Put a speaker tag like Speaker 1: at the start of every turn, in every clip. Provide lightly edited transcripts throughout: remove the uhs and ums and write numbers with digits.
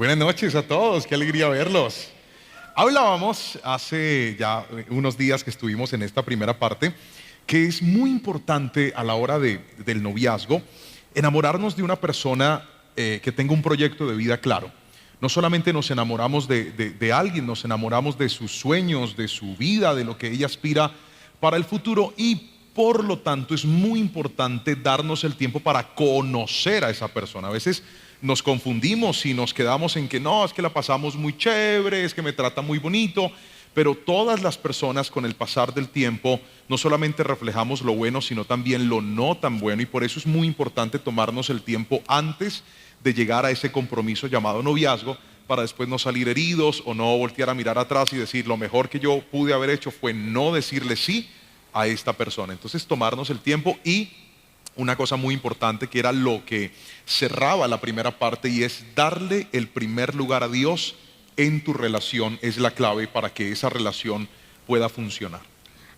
Speaker 1: Buenas noches a todos, qué alegría verlos. Hablábamos hace ya unos días que estuvimos en esta primera parte que es muy importante a la hora del noviazgo enamorarnos de una persona que tenga un proyecto de vida claro. No solamente nos enamoramos de alguien, nos enamoramos de sus sueños, de su vida, de lo que ella aspira para el futuro y por lo tanto es muy importante darnos el tiempo para conocer a esa persona. A veces nos confundimos y nos quedamos en que no, es que la pasamos muy chévere, es que me trata muy bonito, pero todas las personas con el pasar del tiempo no solamente reflejamos lo bueno, sino también lo no tan bueno y por eso es muy importante tomarnos el tiempo antes de llegar a ese compromiso llamado noviazgo para después no salir heridos o no voltear a mirar atrás y decir lo mejor que yo pude haber hecho fue no decirle sí a esta persona. Entonces tomarnos el tiempo y una cosa muy importante que era lo que cerraba la primera parte y es darle el primer lugar a Dios en tu relación es la clave para que esa relación pueda funcionar.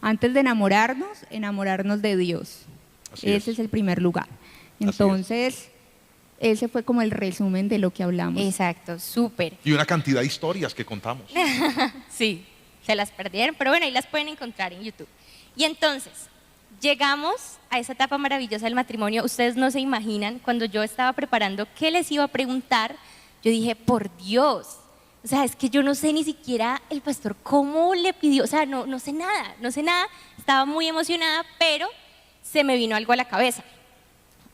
Speaker 2: Antes de enamorarnos de Dios. Ese es el primer lugar. Entonces, ese fue como el resumen de lo que hablamos.
Speaker 3: Exacto, súper.
Speaker 1: Y una cantidad de historias que contamos.
Speaker 3: Sí, se las perdieron, pero bueno, ahí las pueden encontrar en YouTube. Y entonces, llegamos a esa etapa maravillosa del matrimonio. Ustedes no se imaginan, cuando yo estaba preparando qué les iba a preguntar, yo dije, por Dios, o sea, es que yo no sé ni siquiera el pastor cómo le pidió, o sea, no sé nada, estaba muy emocionada, pero se me vino algo a la cabeza.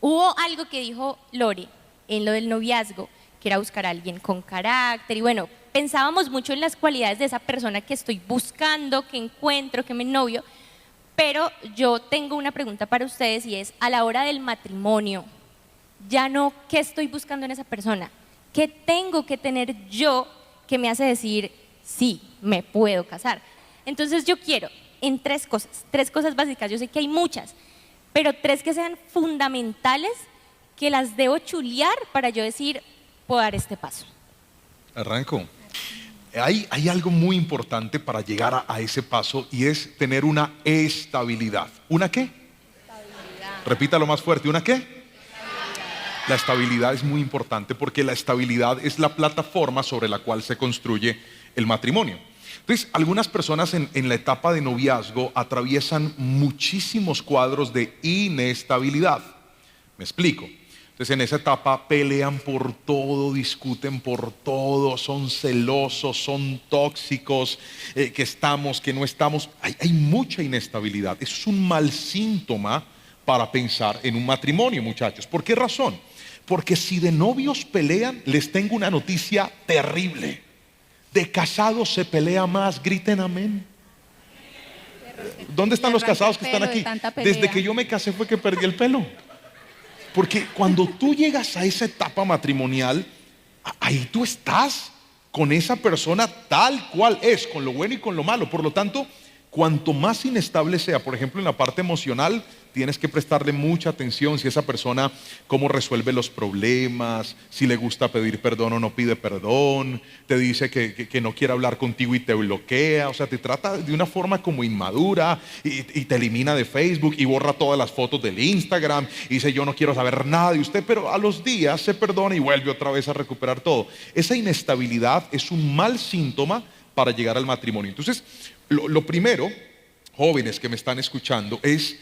Speaker 3: Hubo algo que dijo Lore en lo del noviazgo, que era buscar a alguien con carácter, y bueno, pensábamos mucho en las cualidades de esa persona que estoy buscando, que encuentro, que me novio. Pero yo tengo una pregunta para ustedes y es, a la hora del matrimonio, ya no qué estoy buscando en esa persona, qué tengo que tener yo que me hace decir, sí, me puedo casar. Entonces yo quiero en tres cosas básicas, yo sé que hay muchas, pero tres que sean fundamentales, que las debo chulear para yo decir, puedo dar este paso.
Speaker 1: Arranco. Hay algo muy importante para llegar a ese paso y es tener una estabilidad. ¿Una qué? Estabilidad. Repítalo más fuerte, ¿una qué? Estabilidad. La estabilidad es muy importante porque la estabilidad es la plataforma sobre la cual se construye el matrimonio. Entonces, algunas personas en la etapa de noviazgo atraviesan muchísimos cuadros de inestabilidad. Me explico. Entonces en esa etapa pelean por todo, discuten por todo, son celosos, son tóxicos, que estamos, que no estamos. Hay mucha inestabilidad. Eso es un mal síntoma para pensar en un matrimonio, muchachos. ¿Por qué razón? Porque si de novios pelean, les tengo una noticia terrible. De casados se pelea más, griten amén. ¿Dónde están los casados que están aquí? Desde que yo me casé fue que perdí el pelo. Porque cuando tú llegas a esa etapa matrimonial, ahí tú estás con esa persona tal cual es, con lo bueno y con lo malo. Por lo tanto, cuanto más inestable sea, por ejemplo en la parte emocional, tienes que prestarle mucha atención si esa persona, cómo resuelve los problemas, si le gusta pedir perdón o no pide perdón, te dice que no quiere hablar contigo y te bloquea, o sea, te trata de una forma como inmadura y te elimina de Facebook y borra todas las fotos del Instagram y dice yo no quiero saber nada de usted, pero a los días se perdona y vuelve otra vez a recuperar todo. Esa inestabilidad es un mal síntoma para llegar al matrimonio. Entonces, lo primero, jóvenes que me están escuchando, es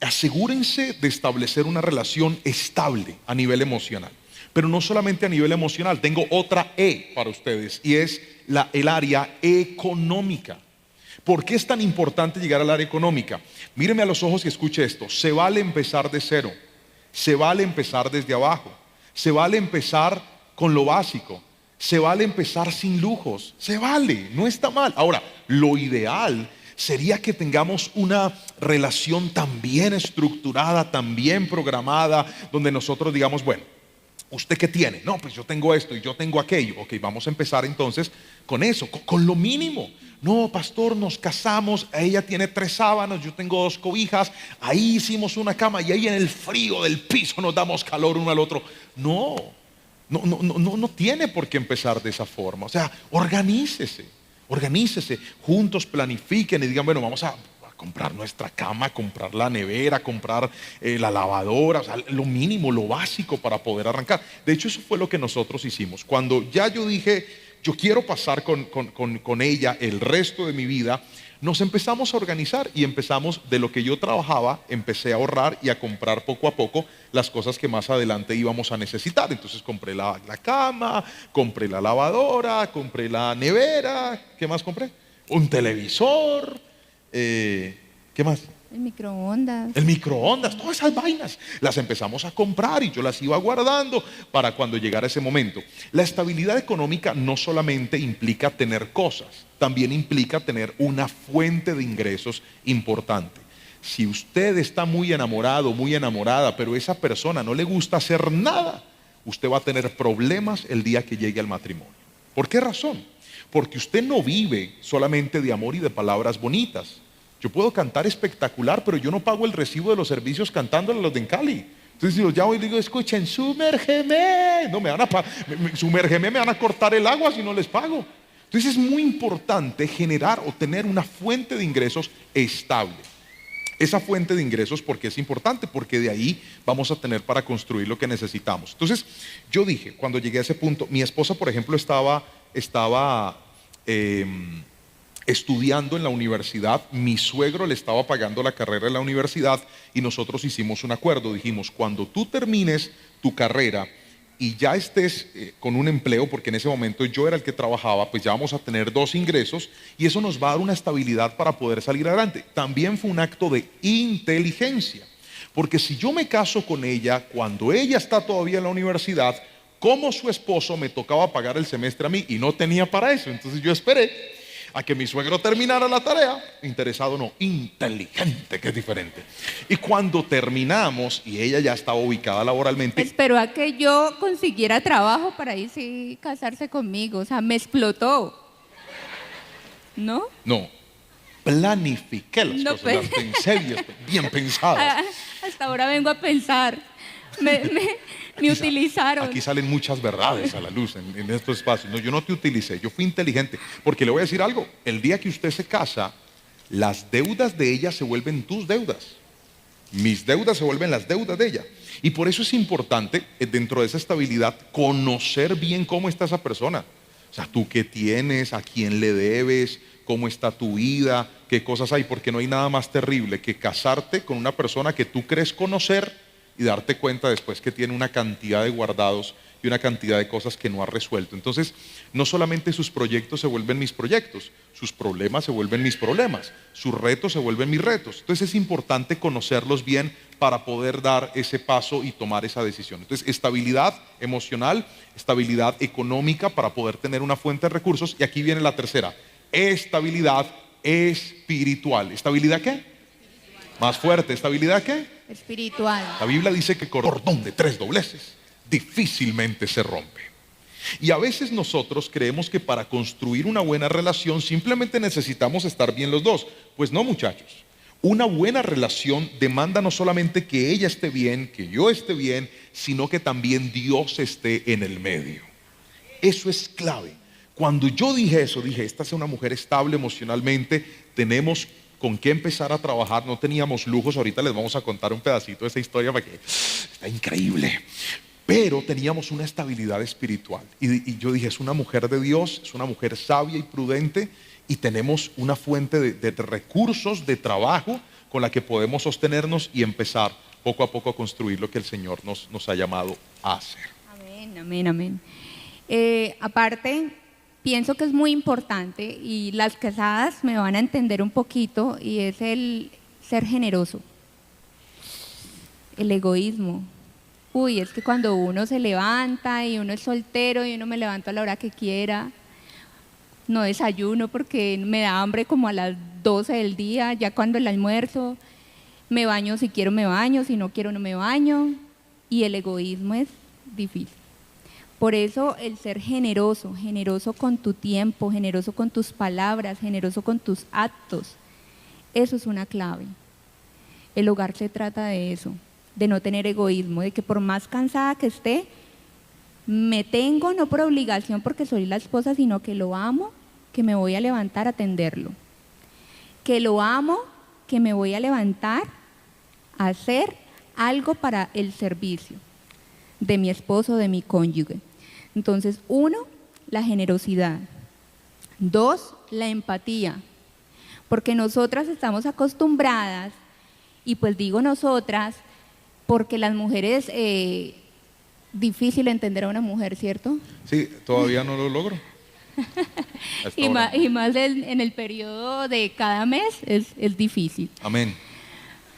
Speaker 1: asegúrense de establecer una relación estable a nivel emocional. Pero no solamente a nivel emocional, tengo otra E para ustedes y es el área económica. ¿Por qué es tan importante llegar al área económica? Míreme a los ojos y escuche esto. Se vale empezar de cero, se vale empezar desde abajo, se vale empezar con lo básico, se vale empezar sin lujos, se vale, no está mal. Ahora, lo ideal sería que tengamos una relación tan bien estructurada, tan bien programada, donde nosotros digamos, bueno, ¿usted qué tiene? No, pues yo tengo esto y yo tengo aquello. Ok, vamos a empezar entonces con eso, con lo mínimo. No, pastor, nos casamos, ella tiene 3 sábanas, yo tengo 2 cobijas, ahí hicimos una cama y ahí en el frío del piso nos damos calor uno al otro. No tiene por qué empezar de esa forma. O sea, organícese, juntos planifiquen y digan, bueno, vamos a comprar nuestra cama, comprar la nevera, comprar la lavadora, o sea, lo mínimo, lo básico para poder arrancar. De hecho, eso fue lo que nosotros hicimos. Cuando ya yo dije, yo quiero pasar con ella el resto de mi vida, nos empezamos a organizar y empezamos de lo que yo trabajaba, empecé a ahorrar y a comprar poco a poco las cosas que más adelante íbamos a necesitar. Entonces compré la cama, compré la lavadora, compré la nevera, ¿qué más compré? Un televisor, ¿qué más?
Speaker 2: El microondas.
Speaker 1: El microondas, todas esas vainas las empezamos a comprar y yo las iba guardando para cuando llegara ese momento. La estabilidad económica no solamente implica tener cosas, también implica tener una fuente de ingresos importante. Si usted está muy enamorado, muy enamorada, pero esa persona no le gusta hacer nada, usted va a tener problemas el día que llegue al matrimonio. ¿Por qué razón? Porque usted no vive solamente de amor y de palabras bonitas. Yo puedo cantar espectacular, pero yo no pago el recibo de los servicios cantándole a los de Cali. Entonces si los llamo y digo, escuchen, sumérgeme. No, sumérgeme, me van a cortar el agua si no les pago. Entonces es muy importante generar o tener una fuente de ingresos estable. Esa fuente de ingresos, ¿por qué es importante? Porque de ahí vamos a tener para construir lo que necesitamos. Entonces yo dije, cuando llegué a ese punto, mi esposa, por ejemplo, estaba estudiando en la universidad, mi suegro le estaba pagando la carrera en la universidad y nosotros hicimos un acuerdo, dijimos, cuando tú termines tu carrera y ya estés con un empleo, porque en ese momento yo era el que trabajaba, pues ya vamos a tener 2 ingresos y eso nos va a dar una estabilidad para poder salir adelante. También fue un acto de inteligencia, porque si yo me caso con ella cuando ella está todavía en la universidad, como su esposo me tocaba pagar el semestre a mí y no tenía para eso, entonces yo esperé a que mi suegro terminara la tarea, interesado no, inteligente, que es diferente. Y cuando terminamos y ella ya estaba ubicada laboralmente,
Speaker 2: esperó a que yo consiguiera trabajo para ahí sí casarse conmigo, o sea, me explotó. ¿No?
Speaker 1: No, planifiqué las
Speaker 2: No,
Speaker 1: cosas,
Speaker 2: pues.
Speaker 1: las pensé bien pensadas.
Speaker 2: Hasta ahora vengo a pensar. Me utilizaron.
Speaker 1: Aquí salen muchas verdades a la luz en estos espacios. No, yo no te utilicé, yo fui inteligente. Porque le voy a decir algo, el día que usted se casa, las deudas de ella se vuelven tus deudas. Mis deudas se vuelven las deudas de ella. Y por eso es importante, dentro de esa estabilidad, conocer bien cómo está esa persona. O sea, tú qué tienes, a quién le debes, cómo está tu vida, qué cosas hay. Porque no hay nada más terrible que casarte con una persona que tú crees conocer y darte cuenta después que tiene una cantidad de guardados y una cantidad de cosas que no ha resuelto. Entonces, no solamente sus proyectos se vuelven mis proyectos, sus problemas se vuelven mis problemas, sus retos se vuelven mis retos. Entonces es importante conocerlos bien para poder dar ese paso y tomar esa decisión. Entonces, estabilidad emocional, estabilidad económica para poder tener una fuente de recursos. Y aquí viene la tercera, estabilidad espiritual. ¿Estabilidad qué? Más fuerte, ¿estabilidad qué?
Speaker 2: Espiritual.
Speaker 1: La Biblia dice que cordón de 3 dobleces difícilmente se rompe. Y a veces nosotros creemos que para construir una buena relación simplemente necesitamos estar bien los dos. Pues no, muchachos. Una buena relación demanda no solamente que ella esté bien, que yo esté bien, sino que también Dios esté en el medio. Eso es clave. Cuando yo dije eso, dije, esta es una mujer estable emocionalmente, tenemos con qué empezar a trabajar, no teníamos lujos, ahorita les vamos a contar un pedacito de esa historia porque está increíble, pero teníamos una estabilidad espiritual y yo dije, es una mujer de Dios, es una mujer sabia y prudente y tenemos una fuente de recursos, de trabajo con la que podemos sostenernos y empezar poco a poco a construir lo que el Señor nos ha llamado a hacer.
Speaker 2: Amén, amén, amén. Aparte, pienso que es muy importante y las casadas me van a entender un poquito y es el ser generoso, el egoísmo. Uy, es que cuando uno se levanta y uno es soltero y uno me levanto a la hora que quiera, no desayuno porque me da hambre como a las 12 del día, ya cuando el almuerzo, me baño si quiero me baño, si no quiero no me baño y el egoísmo es difícil. Por eso el ser generoso, generoso con tu tiempo, generoso con tus palabras, generoso con tus actos, eso es una clave. El hogar se trata de eso, de no tener egoísmo, de que por más cansada que esté, me tengo no por obligación porque soy la esposa, sino que lo amo, que me voy a levantar a atenderlo. Que lo amo, que me voy a levantar a hacer algo para el servicio de mi esposo, de mi cónyuge. Entonces, 1, la generosidad. 2, la empatía. Porque nosotras estamos acostumbradas, y pues digo nosotras, porque las mujeres, difícil entender a una mujer, ¿cierto?
Speaker 1: Sí, todavía no lo logro.
Speaker 2: Y más en el periodo de cada mes es difícil.
Speaker 1: Amén.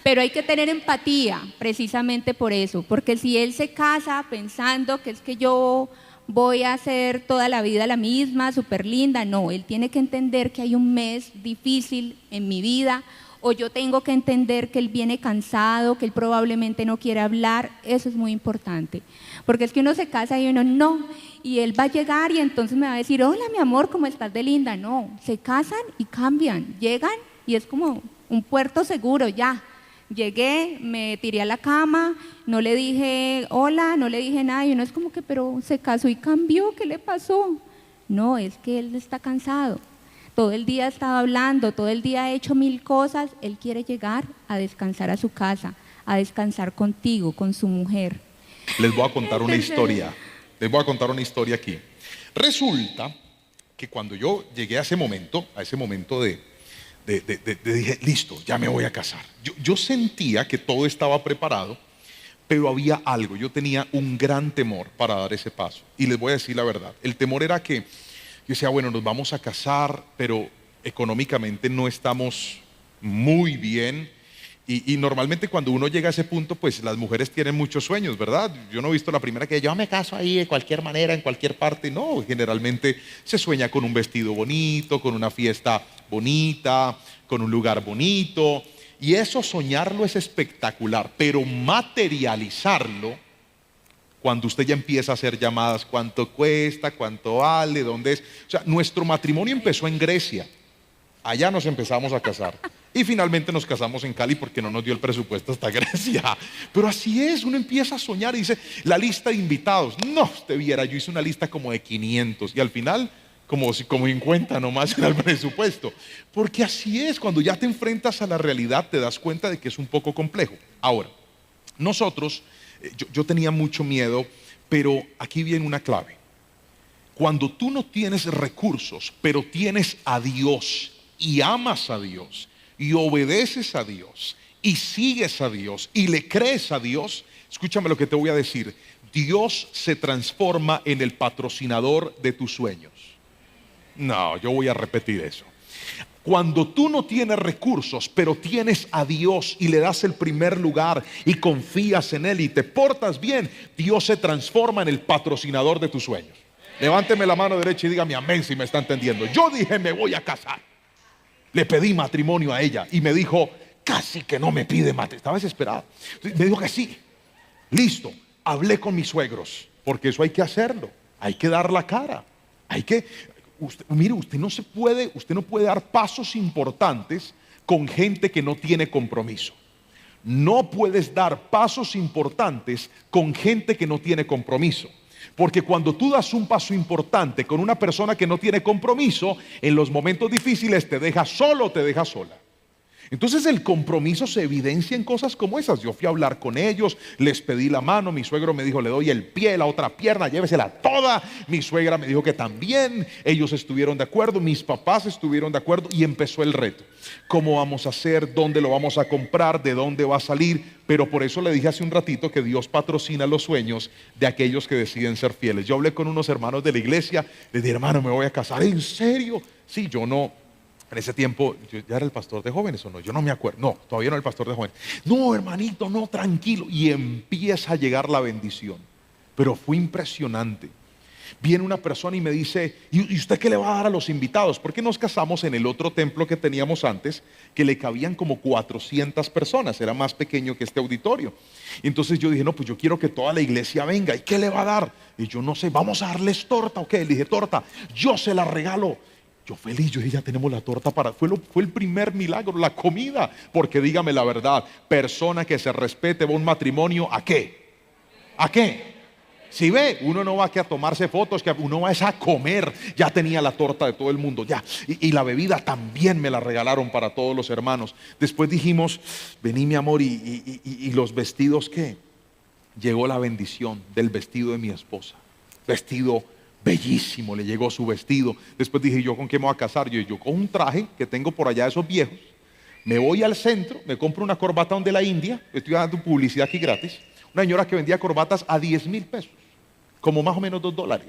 Speaker 2: Pero hay que tener empatía, precisamente por eso, porque si él se casa pensando que es que yo voy a ser toda la vida la misma, súper linda, no, él tiene que entender que hay un mes difícil en mi vida, o yo tengo que entender que él viene cansado, que él probablemente no quiere hablar. Eso es muy importante, porque es que uno se casa y uno no, y él va a llegar y entonces me va a decir, hola mi amor, ¿cómo estás de linda? No, se casan y cambian, llegan y es como un puerto seguro, ya. Llegué, me tiré a la cama, no le dije hola, no le dije nada, y uno es como que, pero se casó y cambió, ¿qué le pasó? No, es que él está cansado, todo el día ha estado hablando, todo el día ha hecho 1000 cosas, él quiere llegar a descansar a su casa, a descansar contigo, con su mujer.
Speaker 1: Les voy a contar una historia, aquí. Resulta que cuando yo llegué a ese momento de dije, listo, ya me voy a casar. Yo sentía que todo estaba preparado, pero había algo, yo tenía un gran temor para dar ese paso. Y les voy a decir la verdad, el temor era que yo decía, bueno, nos vamos a casar, pero económicamente no estamos muy bien. Y normalmente cuando uno llega a ese punto, pues las mujeres tienen muchos sueños, ¿verdad? Yo no he visto la primera que yo me caso ahí de cualquier manera, en cualquier parte. No, generalmente se sueña con un vestido bonito, con una fiesta bonita, con un lugar bonito. Y eso soñarlo es espectacular, pero materializarlo, cuando usted ya empieza a hacer llamadas, ¿cuánto cuesta? ¿Cuánto vale? ¿Dónde es? O sea, nuestro matrimonio empezó en Grecia. Allá nos empezamos a casar y finalmente nos casamos en Cali porque no nos dio el presupuesto hasta Grecia. Pero así es, uno empieza a soñar y dice, la lista de invitados, no, usted viera, yo hice una lista como de 500 y al final como 50 nomás era el presupuesto. Porque así es, cuando ya te enfrentas a la realidad te das cuenta de que es un poco complejo. Ahora, nosotros, yo tenía mucho miedo, pero aquí viene una clave. Cuando tú no tienes recursos, pero tienes a Dios y amas a Dios y obedeces a Dios y sigues a Dios y le crees a Dios, escúchame lo que te voy a decir, Dios se transforma en el patrocinador de tus sueños. No, yo voy a repetir eso. Cuando tú no tienes recursos, pero tienes a Dios y le das el primer lugar y confías en Él y te portas bien, Dios se transforma en el patrocinador de tus sueños. Levánteme la mano derecha y dígame amén si me está entendiendo. Yo dije, me voy a casar. Le pedí matrimonio a ella y me dijo, casi que no me pide matrimonio. Estaba desesperado. Me dijo que sí. Listo. Hablé con mis suegros, porque eso hay que hacerlo. Hay que dar la cara. Mire, usted no puede dar pasos importantes con gente que no tiene compromiso. No puedes dar pasos importantes con gente que no tiene compromiso. Porque cuando tú das un paso importante con una persona que no tiene compromiso, en los momentos difíciles te deja solo o te deja sola. Entonces el compromiso se evidencia en cosas como esas. Yo fui a hablar con ellos, les pedí la mano, mi suegro me dijo, le doy el pie, la otra pierna, llévesela toda. Mi suegra me dijo que también, ellos estuvieron de acuerdo, mis papás estuvieron de acuerdo y empezó el reto. ¿Cómo vamos a hacer? ¿Dónde lo vamos a comprar? ¿De dónde va a salir? Pero por eso le dije hace un ratito que Dios patrocina los sueños de aquellos que deciden ser fieles. Yo hablé con unos hermanos de la iglesia, les dije, hermano, me voy a casar. ¿En serio? Sí, yo no. En ese tiempo, ¿yo ya era el pastor de jóvenes o no? Yo no me acuerdo. No, todavía no era el pastor de jóvenes. No, hermanito, no, tranquilo. Y empieza a llegar la bendición. Pero fue impresionante. Viene una persona y me dice, ¿y usted qué le va a dar a los invitados? Porque nos casamos en el otro templo que teníamos antes, que le cabían como 400 personas. Era más pequeño que este auditorio. Y entonces yo dije, no, pues yo quiero que toda la iglesia venga. ¿Y qué le va a dar? Y yo no sé, ¿vamos a darles torta o qué? Le dije, torta, yo se la regalo. Yo feliz, yo dije, ya tenemos la torta fue el primer milagro, la comida. Porque dígame la verdad, persona que se respete va a un matrimonio, ¿a qué? ¿A qué? Si ve, uno no va aquí a tomarse fotos, que uno va a comer. Ya tenía la torta de todo el mundo, ya. Y la bebida también me la regalaron para todos los hermanos. Después dijimos, vení mi amor, y los vestidos, ¿qué? Llegó la bendición del vestido de mi esposa. Vestido bellísimo, le llegó su vestido. Después dije, ¿yo con qué me voy a casar? Yo con un traje que tengo por allá de esos viejos. Me voy al centro, me compro una corbata donde la India. Estoy dando publicidad aquí gratis. Una señora que vendía corbatas a 10,000 pesos. Como más o menos $2.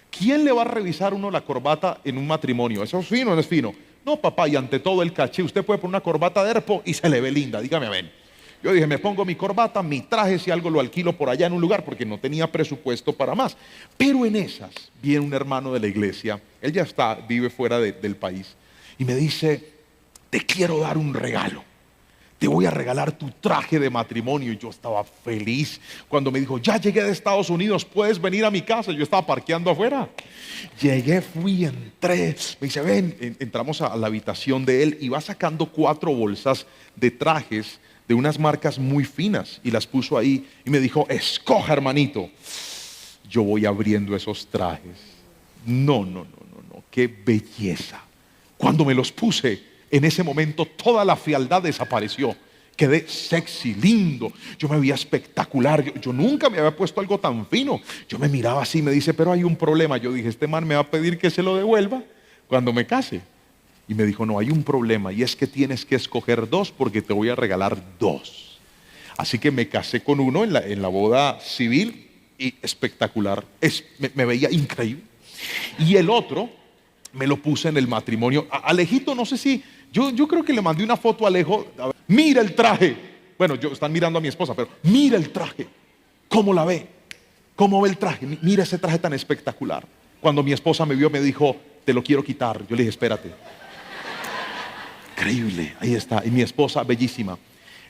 Speaker 1: ¿Quién le va a revisar uno la corbata en un matrimonio? ¿Eso es fino o no es fino? No, papá, y ante todo el caché, usted puede poner una corbata de herpo y se le ve linda, dígame a ver. Yo dije, me pongo mi corbata, mi traje, si algo lo alquilo por allá en un lugar, porque no tenía presupuesto para más. Pero en esas, viene un hermano de la iglesia, él ya vive fuera del país, y me dice, te quiero dar un regalo. Te voy a regalar tu traje de matrimonio. Y yo estaba feliz cuando me dijo, ya llegué de Estados Unidos, puedes venir a mi casa. Yo estaba parqueando afuera. Llegué, fui, entré. Me dice, ven, entramos a la habitación de él y va sacando 4 bolsas de trajes de unas marcas muy finas y las puso ahí y me dijo, escoja, hermanito. Yo voy abriendo esos trajes. No, qué belleza. Cuando me los puse, en ese momento toda la fealdad desapareció. Quedé sexy, lindo. Yo me veía espectacular. Yo nunca me había puesto algo tan fino. Yo me miraba así, me dice, pero hay un problema. Yo dije, este man me va a pedir que se lo devuelva cuando me case. Y me dijo, no, hay un problema, y es que tienes que escoger 2 porque te voy a regalar 2. Así que me casé con uno en la boda civil y espectacular. Me veía increíble. Y el otro me lo puse en el matrimonio. Alejito, no sé si... Yo creo que le mandé una foto a Alejo. A ver, mira el traje. Bueno, están mirando a mi esposa, pero mira el traje. ¿Cómo la ve? ¿Cómo ve el traje? Mira ese traje tan espectacular. Cuando mi esposa me vio, me dijo, te lo quiero quitar. Yo le dije, espérate. Increíble, ahí está. Y mi esposa, bellísima.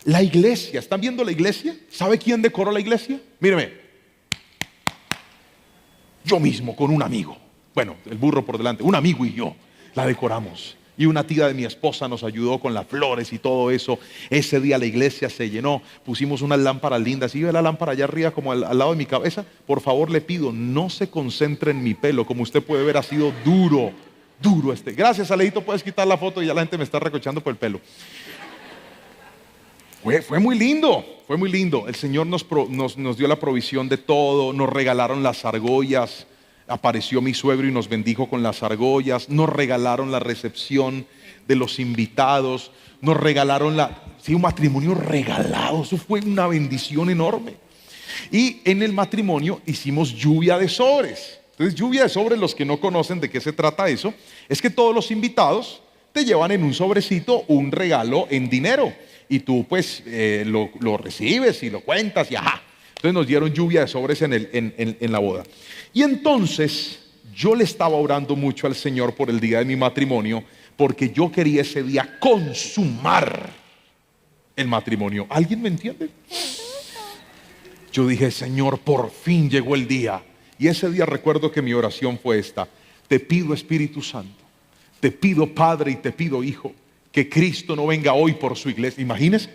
Speaker 1: La iglesia, ¿están viendo la iglesia? ¿Sabe quién decoró la iglesia? Míreme. Yo mismo, con un amigo. Bueno, el burro por delante. Un amigo y yo la decoramos. Y una tía de mi esposa nos ayudó con las flores y todo eso. Ese día la iglesia se llenó. Pusimos unas lámparas lindas. ¿Y ve la lámpara allá arriba como al lado de mi cabeza? Por favor, le pido, no se concentre en mi pelo. Como usted puede ver, ha sido duro. Gracias, Alejito, puedes quitar la foto y ya la gente me está recochando por el pelo. Fue muy lindo, fue muy lindo. El Señor nos dio la provisión de todo. Nos regalaron las argollas. Apareció mi suegro y nos bendijo con las argollas. Nos regalaron la recepción de los invitados. Nos regalaron un matrimonio regalado. Eso fue una bendición enorme. Y en el matrimonio hicimos lluvia de sobres. Entonces, lluvia de sobres, los que no conocen de qué se trata eso, es que todos los invitados te llevan en un sobrecito un regalo en dinero. Y tú pues lo recibes y lo cuentas y ajá. Entonces nos dieron lluvia de sobres en la boda. Y entonces yo le estaba orando mucho al Señor por el día de mi matrimonio, porque yo quería ese día consumar el matrimonio. ¿Alguien me entiende? Yo dije, Señor, por fin llegó el día. Y ese día recuerdo que mi oración fue esta: te pido, Espíritu Santo, te pido, Padre, y te pido, Hijo, que Cristo no venga hoy por su iglesia. Imagínense,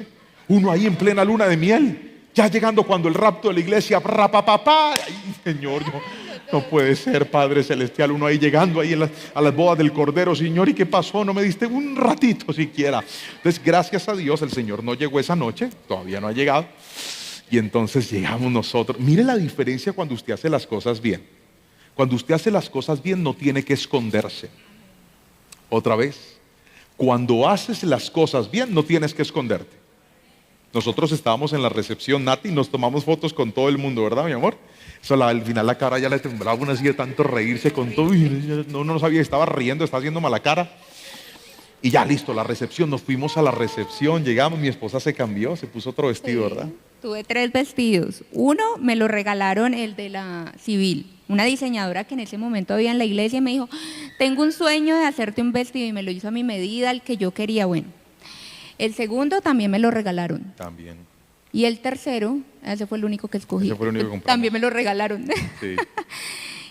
Speaker 1: uno ahí en plena luna de miel, ya llegando cuando el rapto de la iglesia, rapapapá. Ay, Señor, no puede ser, Padre Celestial, uno ahí llegando ahí a las bodas del Cordero. Señor, ¿y qué pasó? No me diste un ratito siquiera. Entonces, gracias a Dios, el Señor no llegó esa noche, todavía no ha llegado. Y entonces llegamos nosotros. Mire la diferencia cuando usted hace las cosas bien. Cuando usted hace las cosas bien, no tiene que esconderse. Otra vez, cuando haces las cosas bien, no tienes que esconderte. Nosotros estábamos en la recepción, Nati, y nos tomamos fotos con todo el mundo, ¿verdad, mi amor? Eso, al final la cara ya le temblaba una así de tanto reírse con todo. No sabía, estaba riendo, estaba haciendo mala cara. Y ya listo, la recepción, nos fuimos a la recepción, llegamos, mi esposa se cambió, se puso otro vestido, sí, ¿verdad?
Speaker 2: Tuve 3 vestidos. Uno me lo regalaron, el de la civil. Una diseñadora que en ese momento había en la iglesia y me dijo, tengo un sueño de hacerte un vestido, y me lo hizo a mi medida, el que yo quería. Bueno, el segundo también me lo regalaron. También. Y el tercero, ese fue el único que escogí. Ese fue el único que compramos. También me lo regalaron. Sí.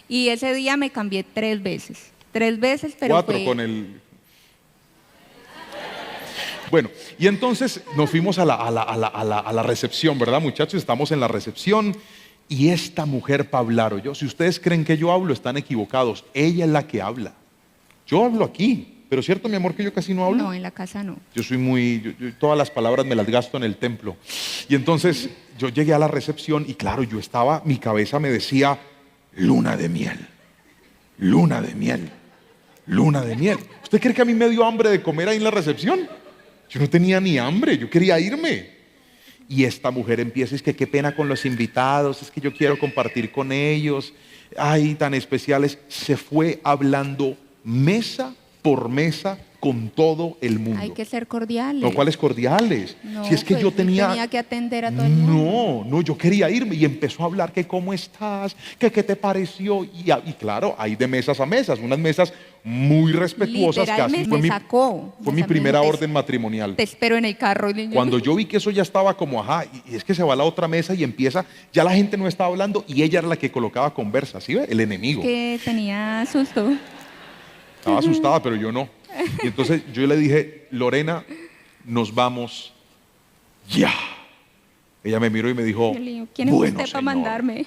Speaker 2: Y ese día me cambié 3 veces. 3 veces, pero
Speaker 1: 4 con el... Bueno, y entonces nos fuimos a la recepción, ¿verdad, muchachos? Estamos en la recepción Y esta mujer para hablar, o yo, si ustedes creen que yo hablo, están equivocados. Ella es la que habla. Yo hablo aquí, pero cierto, mi amor, que yo casi no hablo.
Speaker 2: No, en la casa no.
Speaker 1: Yo soy todas las palabras me las gasto en el templo. Y entonces yo llegué a la recepción y claro, mi cabeza me decía, luna de miel, luna de miel, luna de miel. ¿Usted cree que a mí me dio hambre de comer ahí en la recepción? Yo no tenía ni hambre, yo quería irme. Y esta mujer empieza, es que qué pena con los invitados, es que yo quiero compartir con ellos, ay, tan especiales. Se fue hablando mesa por mesa con todo el mundo.
Speaker 2: Hay que ser cordiales.
Speaker 1: No, ¿cuáles cordiales?
Speaker 2: No,
Speaker 1: si es que
Speaker 2: pues,
Speaker 1: yo tenía
Speaker 2: que atender a todo el mundo.
Speaker 1: No, yo quería irme y empezó a hablar que cómo estás, que qué te pareció. Y claro, hay de mesas a mesas, unas mesas muy respetuosas.
Speaker 2: Literalmente
Speaker 1: Casi
Speaker 2: me sacó.
Speaker 1: Fue mi primera orden matrimonial.
Speaker 2: Te espero en el carro.
Speaker 1: Cuando yo vi que eso ya estaba como, ajá, y es que se va a la otra mesa y empieza, ya la gente no estaba hablando y ella era la que colocaba conversa, ¿sí ve? El enemigo.
Speaker 2: Que tenía susto.
Speaker 1: Estaba asustada, pero yo no. Y entonces yo le dije, Lorena, nos vamos ya. Ella me miró y me dijo,
Speaker 2: ¿quién es
Speaker 1: bueno,
Speaker 2: usted para mandarme?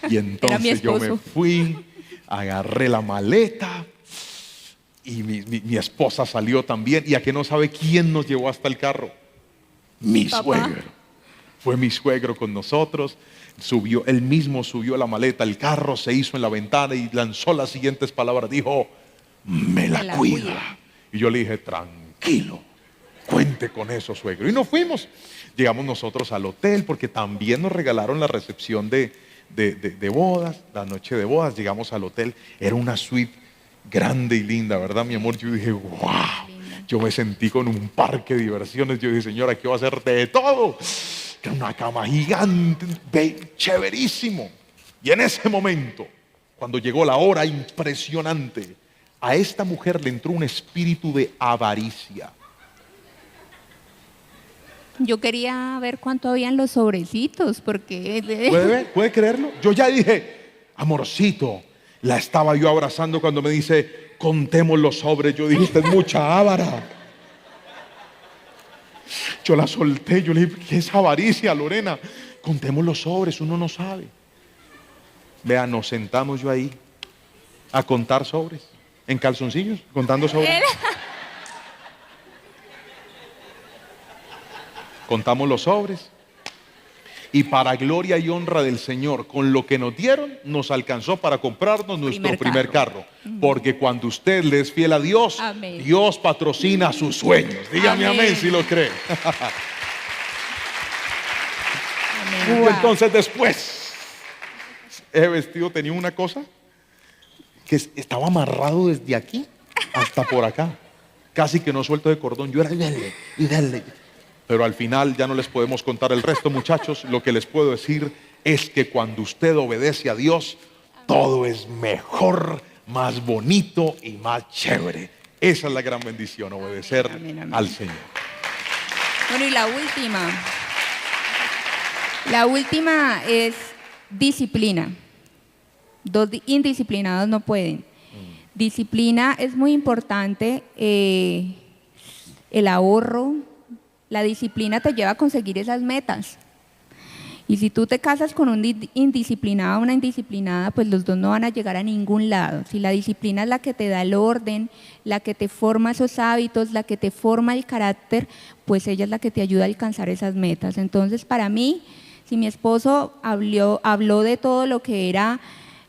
Speaker 1: Y entonces yo me fui, agarré la maleta y mi esposa salió también. Y a que no sabe quién nos llevó hasta el carro. Mi suegro. Fue mi suegro con nosotros. Él mismo subió la maleta, el carro se hizo en la ventana y lanzó las siguientes palabras. Dijo, me la cuida. Y yo le dije, tranquilo, cuente con eso, suegro. Y nos fuimos. Llegamos nosotros al hotel porque también nos regalaron la recepción de bodas, la noche de bodas. Llegamos al hotel, era una suite grande y linda, ¿verdad, mi amor? Yo dije, wow. Yo me sentí con un parque de diversiones. Yo dije, señora, aquí va a hacer de todo. Era una cama gigante, chéverísimo. Y en ese momento, cuando llegó la hora impresionante, a esta mujer le entró un espíritu de avaricia.
Speaker 2: Yo quería ver cuánto habían los sobrecitos, porque...
Speaker 1: ¿Puede ver? ¿Puede creerlo? Yo ya dije, amorcito, la estaba yo abrazando cuando me dice, contemos los sobres. Yo dije, usted es mucha ávara. Yo la solté, yo le dije, ¿qué es avaricia, Lorena? Contemos los sobres, uno no sabe. Vean, nos sentamos yo ahí a contar sobres, en calzoncillos, contando sobres. Contamos los sobres. Y para gloria y honra del Señor, con lo que nos dieron, nos alcanzó para comprarnos nuestro primer carro. Porque cuando usted le es fiel a Dios, amén, Dios patrocina sus sueños. Dígame amén si lo cree. Amén. Entonces después, ese vestido tenía una cosa que estaba amarrado desde aquí hasta por acá. Casi que no suelto de cordón. Yo era y dale. Pero al final ya no les podemos contar el resto, muchachos. Lo que les puedo decir es que cuando usted obedece a Dios, todo es mejor, más bonito y más chévere. Esa es la gran bendición, obedecer al Señor.
Speaker 2: Bueno, y la última es disciplina. Dos indisciplinados no pueden. Disciplina es muy importante, el ahorro. La disciplina te lleva a conseguir esas metas. Y si tú te casas con un indisciplinado o una indisciplinada, pues los dos no van a llegar a ningún lado. Si la disciplina es la que te da el orden, la que te forma esos hábitos, la que te forma el carácter, pues ella es la que te ayuda a alcanzar esas metas. Entonces, para mí, si mi esposo habló de todo lo que era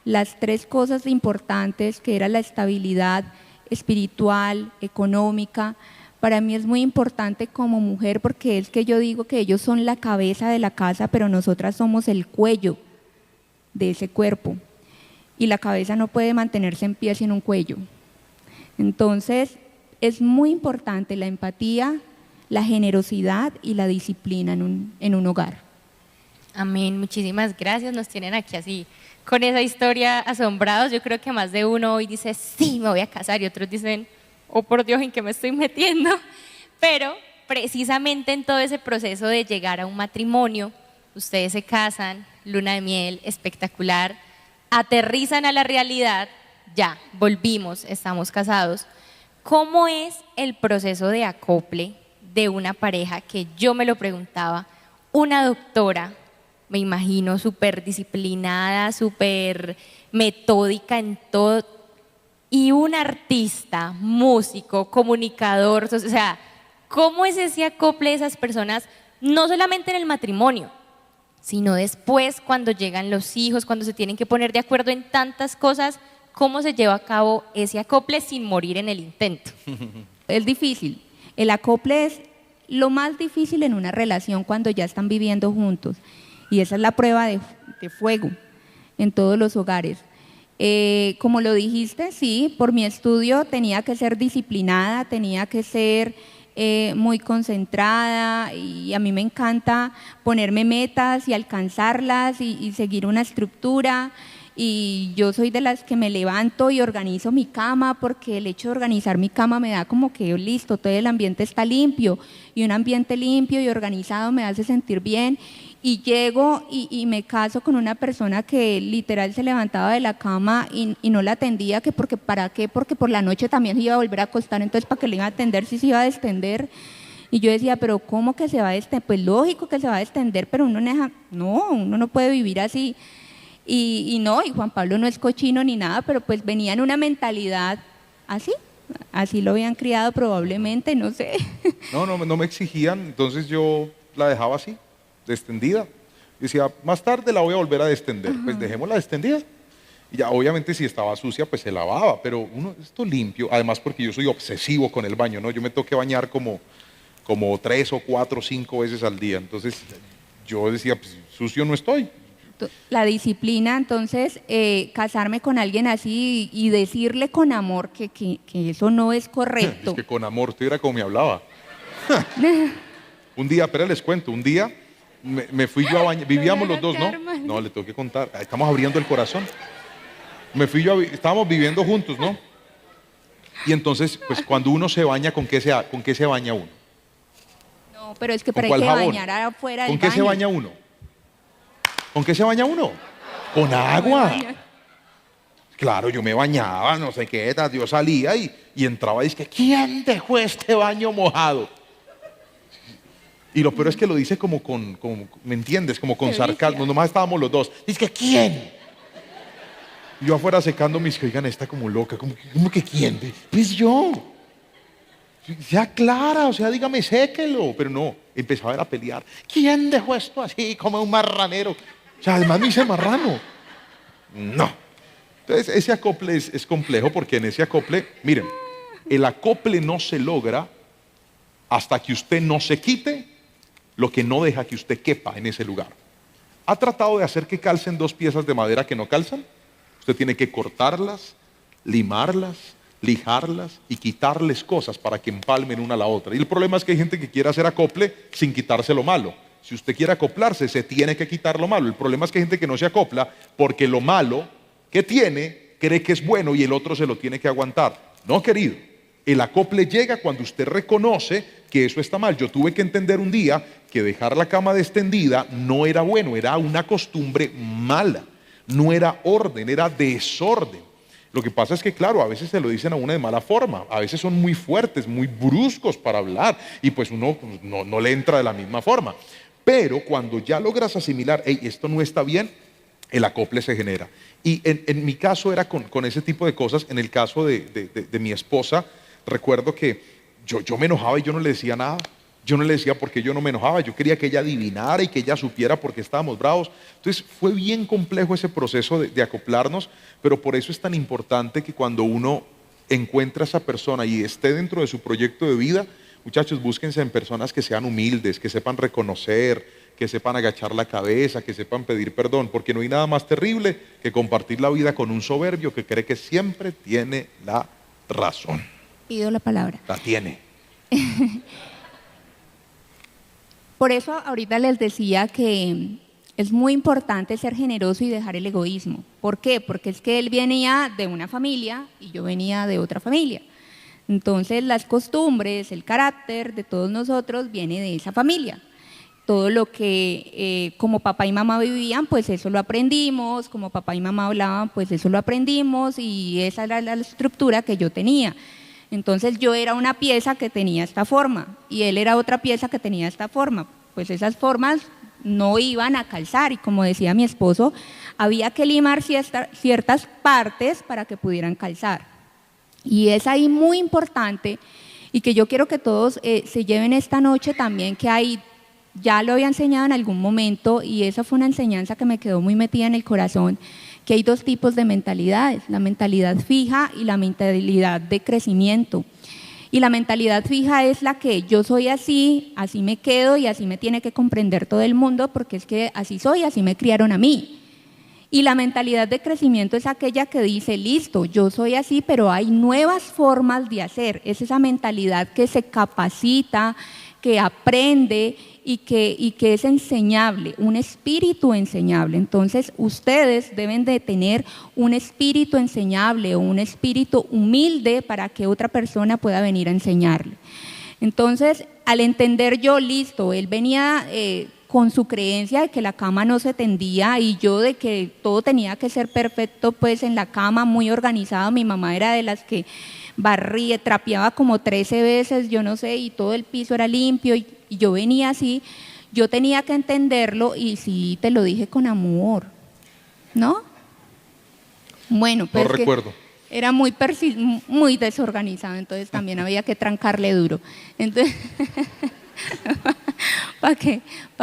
Speaker 2: las tres cosas importantes, que era la estabilidad espiritual, económica, para mí es muy importante como mujer, porque es que yo digo que ellos son la cabeza de la casa, pero nosotras somos el cuello de ese cuerpo. Y la cabeza no puede mantenerse en pie sin un cuello. Entonces, es muy importante la empatía, la generosidad y la disciplina en un hogar.
Speaker 3: Amén, muchísimas gracias. Nos tienen aquí así, con esa historia, asombrados. Yo creo que más de uno hoy dice, sí, me voy a casar, y otros dicen, oh por Dios, ¿en qué me estoy metiendo? Pero precisamente en todo ese proceso de llegar a un matrimonio, ustedes se casan, luna de miel, espectacular, aterrizan a la realidad, ya, volvimos, estamos casados. ¿Cómo es el proceso de acople de una pareja que yo me lo preguntaba? Una doctora me imagino súper disciplinada, súper metódica en todo. Y un artista, músico, comunicador, o sea, ¿cómo es ese acople de esas personas? No solamente en el matrimonio, sino después cuando llegan los hijos, cuando se tienen que poner de acuerdo en tantas cosas, ¿cómo se lleva a cabo ese acople sin morir en el intento?
Speaker 2: Es difícil. El acople es lo más difícil en una relación cuando ya están viviendo juntos. Y esa es la prueba de fuego en todos los hogares. Como lo dijiste, sí, por mi estudio tenía que ser disciplinada, tenía que ser muy concentrada, y a mí me encanta ponerme metas y alcanzarlas y seguir una estructura. Y yo soy de las que me levanto y organizo mi cama, porque el hecho de organizar mi cama me da como que listo, todo el ambiente está limpio, y un ambiente limpio y organizado me hace sentir bien. Y llego y me caso con una persona que literal se levantaba de la cama y no la atendía, que porque ¿para qué? Porque por la noche también se iba a volver a acostar, entonces ¿para qué le iba a atender si se iba a destender? Y yo decía, pero ¿cómo que se va a destender? Pues lógico que se va a destender, pero uno no puede vivir así. Y Juan Pablo no es cochino ni nada, pero pues venía en una mentalidad así lo habían criado probablemente, no sé.
Speaker 1: No me exigían, entonces yo la dejaba así, destendida. Decía, más tarde la voy a volver a destender, pues dejémosla destendida. Y ya, obviamente si estaba sucia, pues se lavaba, pero esto limpio, además porque yo soy obsesivo con el baño, ¿no? Yo me tengo que bañar como 3 o 4 o 5 veces al día, entonces yo decía, pues sucio no estoy.
Speaker 2: La disciplina, entonces, casarme con alguien así y decirle con amor que eso no es correcto.
Speaker 1: Es que con amor, usted era como me hablaba. Un día, espera, les cuento, un día me fui yo a bañar, vivíamos los dos, ¿no? No, le tengo que contar, estamos abriendo el corazón. Estábamos viviendo juntos, ¿no? Y entonces, pues cuando uno se baña, ¿con qué se baña uno?
Speaker 2: No, pero es que para que bañar afuera del baño.
Speaker 1: ¿Con qué se baña uno? ¿Con qué se baña uno? Con agua. Claro, yo me bañaba, no sé qué, yo salía y entraba y dice, ¿quién dejó este baño mojado? Y lo peor es que lo dice como ¿me entiendes? Como con sarcasmo, nomás estábamos los dos. Dice, ¿quién? Y yo afuera secando mis, que oigan, está como loca, ¿cómo que quién? Pues yo. Ya clara, o sea, dígame, séquelo. Pero no, empezaba a pelear. ¿Quién dejó esto así como un marranero? O sea, además me hice marrano. No. Entonces, ese acople es complejo porque en ese acople, miren, el acople no se logra hasta que usted no se quite lo que no deja que usted quepa en ese lugar. ¿Ha tratado de hacer que calcen 2 piezas de madera que no calzan? Usted tiene que cortarlas, limarlas, lijarlas y quitarles cosas para que empalmen una a la otra. Y el problema es que hay gente que quiere hacer acople sin quitarse lo malo. Si usted quiere acoplarse, se tiene que quitar lo malo. El problema es que hay gente que no se acopla porque lo malo que tiene cree que es bueno y el otro se lo tiene que aguantar. No, querido, el acople llega cuando usted reconoce que eso está mal. Yo tuve que entender un día que dejar la cama extendida no era bueno, era una costumbre mala. No era orden, era desorden. Lo que pasa es que, claro, a veces se lo dicen a uno de mala forma, a veces son muy fuertes, muy bruscos para hablar y pues uno no le entra de la misma forma. Pero cuando ya logras asimilar, hey, esto no está bien, el acople se genera. Y en mi caso era con ese tipo de cosas. En el caso de mi esposa, recuerdo que yo me enojaba y yo no le decía nada. Yo no le decía porque yo no me enojaba, yo quería que ella adivinara y que ella supiera por qué estábamos bravos. Entonces fue bien complejo ese proceso de acoplarnos, pero por eso es tan importante que cuando uno encuentra a esa persona y esté dentro de su proyecto de vida, muchachos, búsquense en personas que sean humildes, que sepan reconocer, que sepan agachar la cabeza, que sepan pedir perdón, porque no hay nada más terrible que compartir la vida con un soberbio que cree que siempre tiene la razón.
Speaker 2: Pido la palabra.
Speaker 1: La tiene.
Speaker 2: Por eso ahorita les decía que es muy importante ser generoso y dejar el egoísmo. ¿Por qué? Porque es que él venía de una familia y yo venía de otra familia. Entonces las costumbres, el carácter de todos nosotros viene de esa familia. Todo lo que como papá y mamá vivían, pues eso lo aprendimos, como papá y mamá hablaban, pues eso lo aprendimos y esa era la estructura que yo tenía. Entonces yo era una pieza que tenía esta forma y él era otra pieza que tenía esta forma. Pues esas formas no iban a calzar y como decía mi esposo, había que limar ciertas partes para que pudieran calzar. Y es ahí muy importante y que yo quiero que todos se lleven esta noche también, que hay, ya lo había enseñado en algún momento y esa fue una enseñanza que me quedó muy metida en el corazón, que hay dos tipos de mentalidades, la mentalidad fija y la mentalidad de crecimiento. Y la mentalidad fija es la que yo soy así, así me quedo y así me tiene que comprender todo el mundo porque es que así soy, así me criaron a mí. Y la mentalidad de crecimiento es aquella que dice, listo, yo soy así, pero hay nuevas formas de hacer. Es esa mentalidad que se capacita, que aprende y que es enseñable, un espíritu enseñable. Entonces, ustedes deben de tener un espíritu enseñable o un espíritu humilde para que otra persona pueda venir a enseñarle. Entonces, al entender yo, listo, él venía con su creencia de que la cama no se tendía y yo de que todo tenía que ser perfecto pues en la cama, muy organizado. Mi mamá era de las que barría, trapeaba como 13 veces, yo no sé, y todo el piso era limpio y yo venía así. Yo tenía que entenderlo y sí, te lo dije con amor, ¿no? Bueno, pues
Speaker 1: no recuerdo.
Speaker 2: Era muy desorganizado, entonces también había que trancarle duro. Entonces, para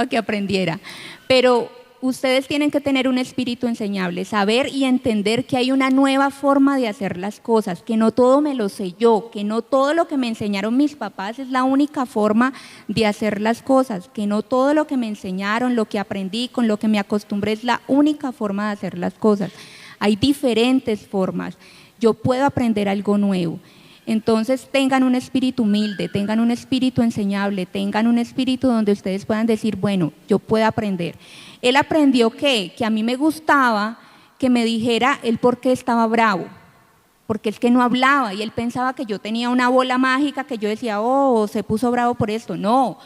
Speaker 2: que aprendiera. Pero ustedes tienen que tener un espíritu enseñable, saber y entender que hay una nueva forma de hacer las cosas, que no todo me lo sé yo, que no todo lo que me enseñaron mis papás es la única forma de hacer las cosas, que no todo lo que me enseñaron, lo que aprendí, con lo que me acostumbré es la única forma de hacer las cosas. Hay diferentes formas. Yo puedo aprender algo nuevo. Entonces tengan un espíritu humilde, tengan un espíritu enseñable, tengan un espíritu donde ustedes puedan decir, bueno, yo puedo aprender. Él aprendió que a mí me gustaba que me dijera él por qué estaba bravo, porque es que no hablaba y él pensaba que yo tenía una bola mágica que yo decía, oh, se puso bravo por esto. No,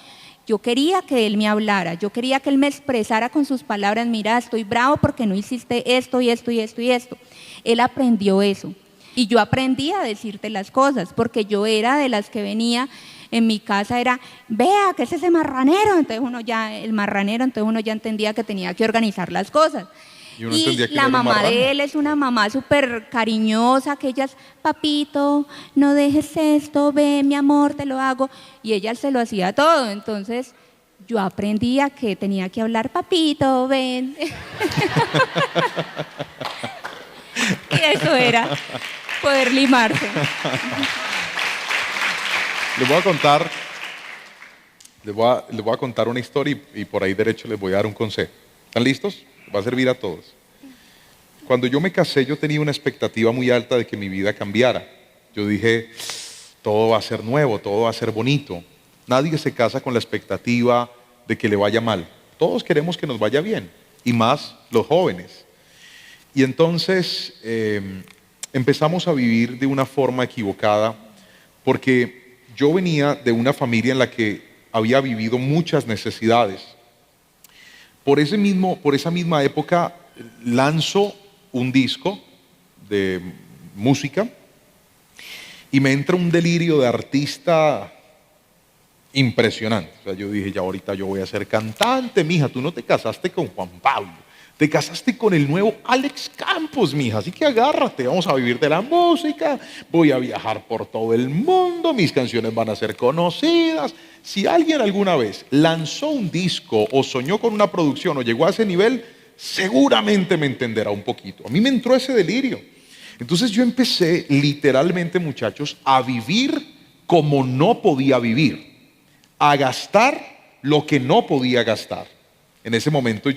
Speaker 2: yo quería que él me hablara, yo quería que él me expresara con sus palabras, mira, estoy bravo porque no hiciste esto y esto y esto y esto. Él aprendió eso. Y yo aprendí a decirte las cosas, porque yo era de las que venía, en mi casa era, vea, ¿qué es ese marranero? Entonces uno ya entendía que tenía que organizar las cosas. Y la mamá de él es una mamá súper cariñosa, que ella es, papito, no dejes esto, ven mi amor, te lo hago. Y ella se lo hacía todo, entonces yo aprendí a que tenía que hablar, papito, ven. Y eso era poder limarse.
Speaker 1: Les voy a contar una historia y por ahí derecho les voy a dar un consejo. ¿Están listos? Va a servir a todos. Cuando yo me casé, yo tenía una expectativa muy alta de que mi vida cambiara. Yo dije, todo va a ser nuevo, todo va a ser bonito. Nadie se casa con la expectativa de que le vaya mal. Todos queremos que nos vaya bien, y más los jóvenes. Y entonces empezamos a vivir de una forma equivocada, porque yo venía de una familia en la que había vivido muchas necesidades. Por esa misma época lanzo un disco de música y me entra un delirio de artista impresionante. O sea, yo dije, ya ahorita yo voy a ser cantante, mija, tú no te casaste con Juan Pablo, te casaste con el nuevo Alex Campos, mija, así que agárrate, vamos a vivir de la música, voy a viajar por todo el mundo, mis canciones van a ser conocidas. Si alguien alguna vez lanzó un disco o soñó con una producción o llegó a ese nivel, seguramente me entenderá un poquito. A mí me entró ese delirio. Entonces yo empecé literalmente, muchachos, a vivir como no podía vivir, a gastar lo que no podía gastar. En ese momento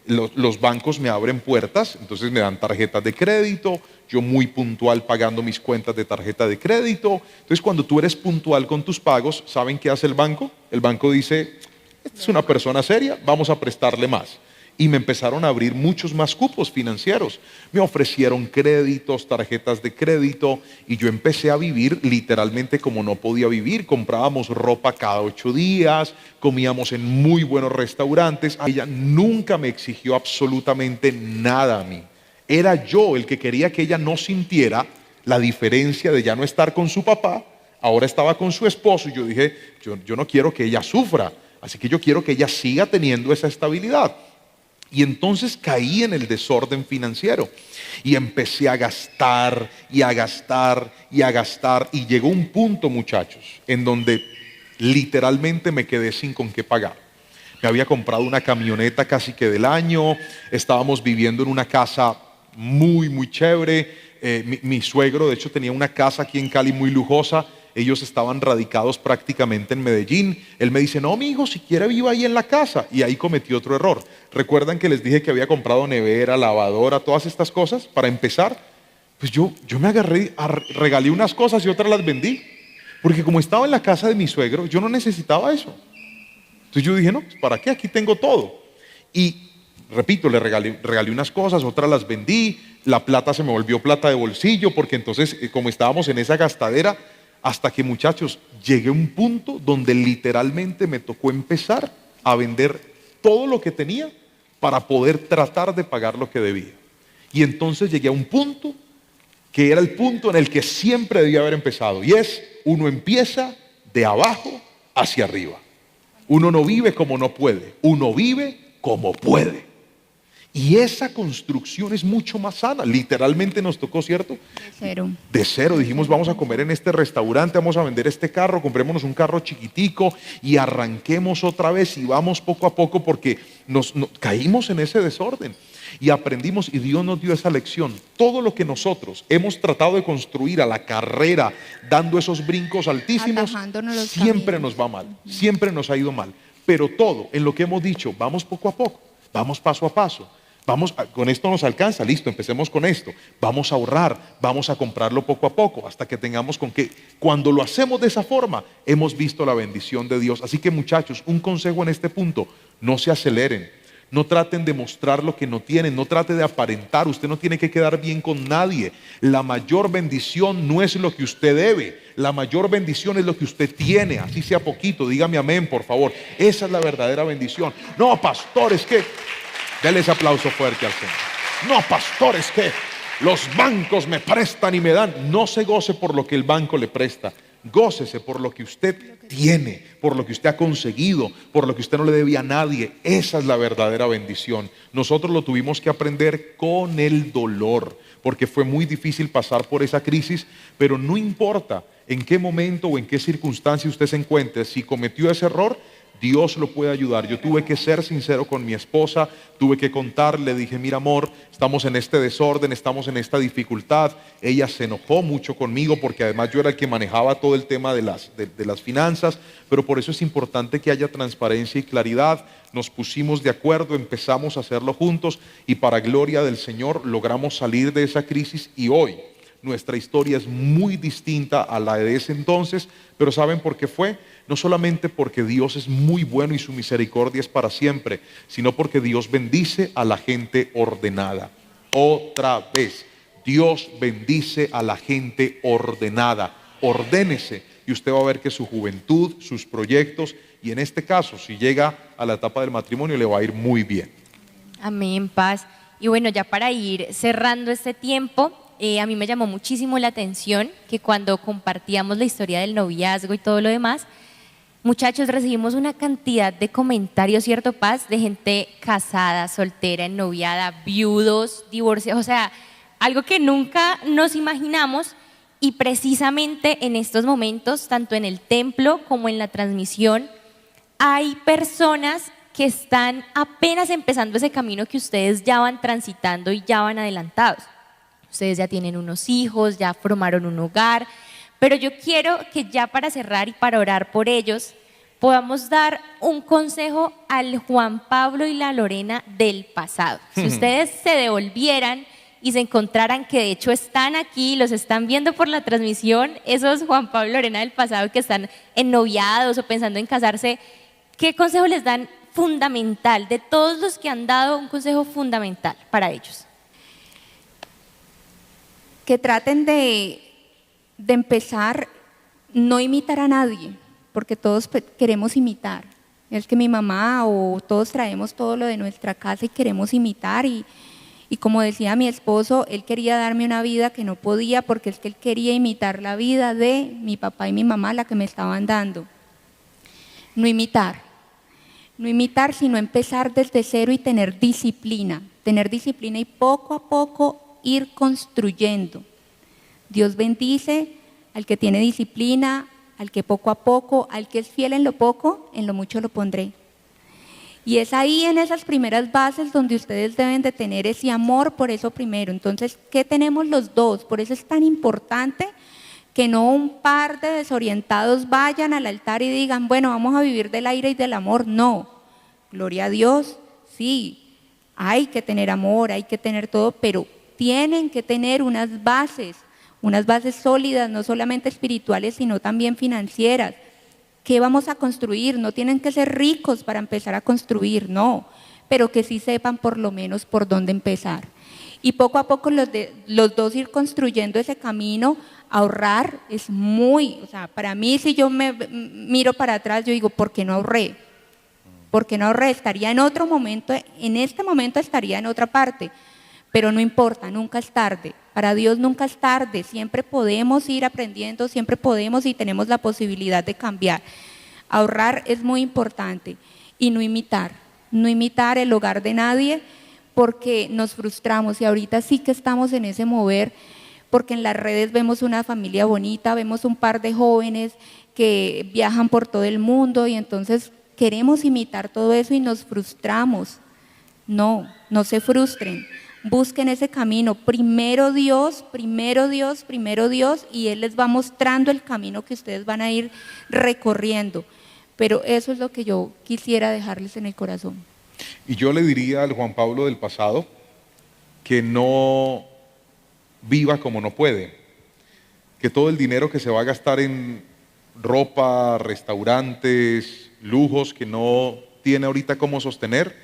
Speaker 1: los bancos me abren puertas, entonces me dan tarjetas de crédito, yo muy puntual pagando mis cuentas de tarjeta de crédito. Entonces cuando tú eres puntual con tus pagos, ¿saben qué hace el banco? El banco dice, esta es una persona seria, vamos a prestarle más. Y me empezaron a abrir muchos más cupos financieros. Me ofrecieron créditos, tarjetas de crédito, y yo empecé a vivir literalmente como no podía vivir. Comprábamos ropa cada 8 días, comíamos en muy buenos restaurantes. Ella nunca me exigió absolutamente nada a mí. Era yo el que quería que ella no sintiera la diferencia de ya no estar con su papá, ahora estaba con su esposo, y yo dije, yo no quiero que ella sufra. Así que yo quiero que ella siga teniendo esa estabilidad. Y entonces caí en el desorden financiero y empecé a gastar y a gastar y a gastar. Y llegó un punto, muchachos, en donde literalmente me quedé sin con qué pagar. Me había comprado una camioneta casi que del año, estábamos viviendo en una casa muy chévere. Mi suegro, de hecho, tenía una casa aquí en Cali muy lujosa. Ellos estaban radicados prácticamente en Medellín. Él me dice, no, mi hijo, si quiere viva ahí en la casa. Y ahí cometí otro error. ¿Recuerdan que les dije que había comprado nevera, lavadora, todas estas cosas para empezar? Pues yo me agarré, regalé unas cosas y otras las vendí. Porque como estaba en la casa de mi suegro, yo no necesitaba eso. Entonces yo dije, no, pues ¿para qué? Aquí tengo todo. Y repito, le regalé unas cosas, otras las vendí. La plata se me volvió plata de bolsillo, porque entonces, como estábamos en esa gastadera, hasta que, muchachos, llegué a un punto donde literalmente me tocó empezar a vender todo lo que tenía para poder tratar de pagar lo que debía. Y entonces llegué a un punto que era el punto en el que siempre debía haber empezado, y es, uno empieza de abajo hacia arriba. Uno no vive como no puede, uno vive como puede. Y esa construcción es mucho más sana. Literalmente nos tocó, ¿cierto?
Speaker 2: De cero.
Speaker 1: De cero. Dijimos, vamos a comer en este restaurante, vamos a vender este carro, comprémonos un carro chiquitico y arranquemos otra vez y vamos poco a poco, porque caímos en ese desorden y aprendimos, y Dios nos dio esa lección. Todo lo que nosotros hemos tratado de construir a la carrera, dando esos brincos altísimos,
Speaker 2: Atajándonos los
Speaker 1: siempre
Speaker 2: caminos.
Speaker 1: nos va mal, siempre nos ha ido mal. Pero todo en lo que hemos dicho, vamos poco a poco, vamos paso a paso. Con esto nos alcanza, listo, empecemos con esto. Vamos a ahorrar, vamos a comprarlo poco a poco, hasta que tengamos con qué. Cuando lo hacemos de esa forma, hemos visto la bendición de Dios. Así que, muchachos, un consejo en este punto: no se aceleren, no traten de mostrar lo que no tienen, no trate de aparentar. Usted no tiene que quedar bien con nadie. La mayor bendición no es lo que usted debe, la mayor bendición es lo que usted tiene, así sea poquito. Dígame amén, por favor. Esa es la verdadera bendición. No, pastor, es que... Denle ese aplauso fuerte al Señor. No, pastor, es que los bancos me prestan y me dan. No se goce por lo que el banco le presta. Gócese por lo que usted tiene, por lo que usted ha conseguido, por lo que usted no le debía a nadie. Esa es la verdadera bendición. Nosotros lo tuvimos que aprender con el dolor, porque fue muy difícil pasar por esa crisis, pero no importa en qué momento o en qué circunstancia usted se encuentre, si cometió ese error, Dios lo puede ayudar. Yo tuve que ser sincero con mi esposa, tuve que contarle, dije, mira amor, estamos en este desorden, estamos en esta dificultad. Ella se enojó mucho conmigo porque además yo era el que manejaba todo el tema de las finanzas, pero por eso es importante que haya transparencia y claridad. Nos pusimos de acuerdo, empezamos a hacerlo juntos y para gloria del Señor logramos salir de esa crisis, y hoy nuestra historia es muy distinta a la de ese entonces. Pero ¿saben por qué fue? No solamente porque Dios es muy bueno y su misericordia es para siempre, sino porque Dios bendice a la gente ordenada. Otra vez, Dios bendice a la gente ordenada. Ordénese y usted va a ver que su juventud, sus proyectos, y en este caso, si llega a la etapa del matrimonio, le va a ir muy bien.
Speaker 3: Amén, paz. Y bueno, ya para ir cerrando este tiempo, a mí me llamó muchísimo la atención que cuando compartíamos la historia del noviazgo y todo lo demás, muchachos, recibimos una cantidad de comentarios, ¿cierto, Paz? De gente casada, soltera, ennoviada, viudos, divorciados, o sea, algo que nunca nos imaginamos. Y precisamente en estos momentos, tanto en el templo como en la transmisión, hay personas que están apenas empezando ese camino que ustedes ya van transitando y ya van adelantados. Ustedes ya tienen unos hijos, ya formaron un hogar, pero yo quiero que ya para cerrar y para orar por ellos, podamos dar un consejo al Juan Pablo y la Lorena del pasado. Si ustedes se devolvieran y se encontraran que de hecho están aquí, los están viendo por la transmisión, esos Juan Pablo y Lorena del pasado que están ennoviados o pensando en casarse, ¿qué consejo les dan fundamental? De todos los que han dado, un consejo fundamental para ellos.
Speaker 2: Que traten de empezar, no imitar a nadie, porque todos queremos imitar. Es que mi mamá o todos traemos todo lo de nuestra casa y queremos imitar, y como decía mi esposo, él quería darme una vida que no podía, porque es que él quería imitar la vida de mi papá y mi mamá, la que me estaban dando. No imitar. No imitar, sino empezar desde cero y tener disciplina y poco a poco ir construyendo. Dios bendice al que tiene disciplina, al que poco a poco, al que es fiel en lo poco, en lo mucho lo pondré. Y es ahí en esas primeras bases donde ustedes deben de tener ese amor por eso primero. Entonces, ¿qué tenemos los dos? Por eso es tan importante que no un par de desorientados vayan al altar y digan, bueno, vamos a vivir del aire y del amor. No, gloria a Dios, sí, hay que tener amor, hay que tener todo, pero tienen que tener unas bases sólidas, no solamente espirituales, sino también financieras. ¿Qué vamos a construir? No tienen que ser ricos para empezar a construir, no, pero que sí sepan por lo menos por dónde empezar. Y poco a poco los dos ir construyendo ese camino. Ahorrar es o sea, para mí, si yo me miro para atrás, yo digo, ¿por qué no ahorré? ¿Por qué no ahorré? Estaría en otro momento, en este momento estaría en otra parte, pero no importa, nunca es tarde. Para Dios nunca es tarde, siempre podemos ir aprendiendo, siempre podemos y tenemos la posibilidad de cambiar. Ahorrar es muy importante y no imitar el hogar de nadie porque nos frustramos y ahorita sí que estamos en ese mover porque en las redes vemos una familia bonita, vemos un par de jóvenes que viajan por todo el mundo y entonces queremos imitar todo eso y nos frustramos. No se frustren. Busquen ese camino, primero Dios, y Él les va mostrando el camino que ustedes van a ir recorriendo. Pero eso es lo que yo quisiera dejarles en el corazón.
Speaker 1: Y yo le diría al Juan Pablo del pasado que no viva como no puede, que todo el dinero que se va a gastar en ropa, restaurantes, lujos que no tiene ahorita cómo sostener,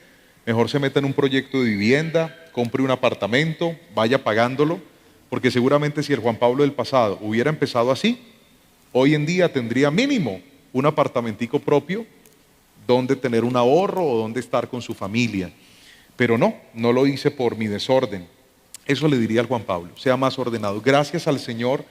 Speaker 1: mejor se meta en un proyecto de vivienda, compre un apartamento, vaya pagándolo, porque seguramente si el Juan Pablo del pasado hubiera empezado así, hoy en día tendría mínimo un apartamentico propio donde tener un ahorro o donde estar con su familia. Pero no lo hice por mi desorden. Eso le diría al Juan Pablo, sea más ordenado. Gracias al Señor,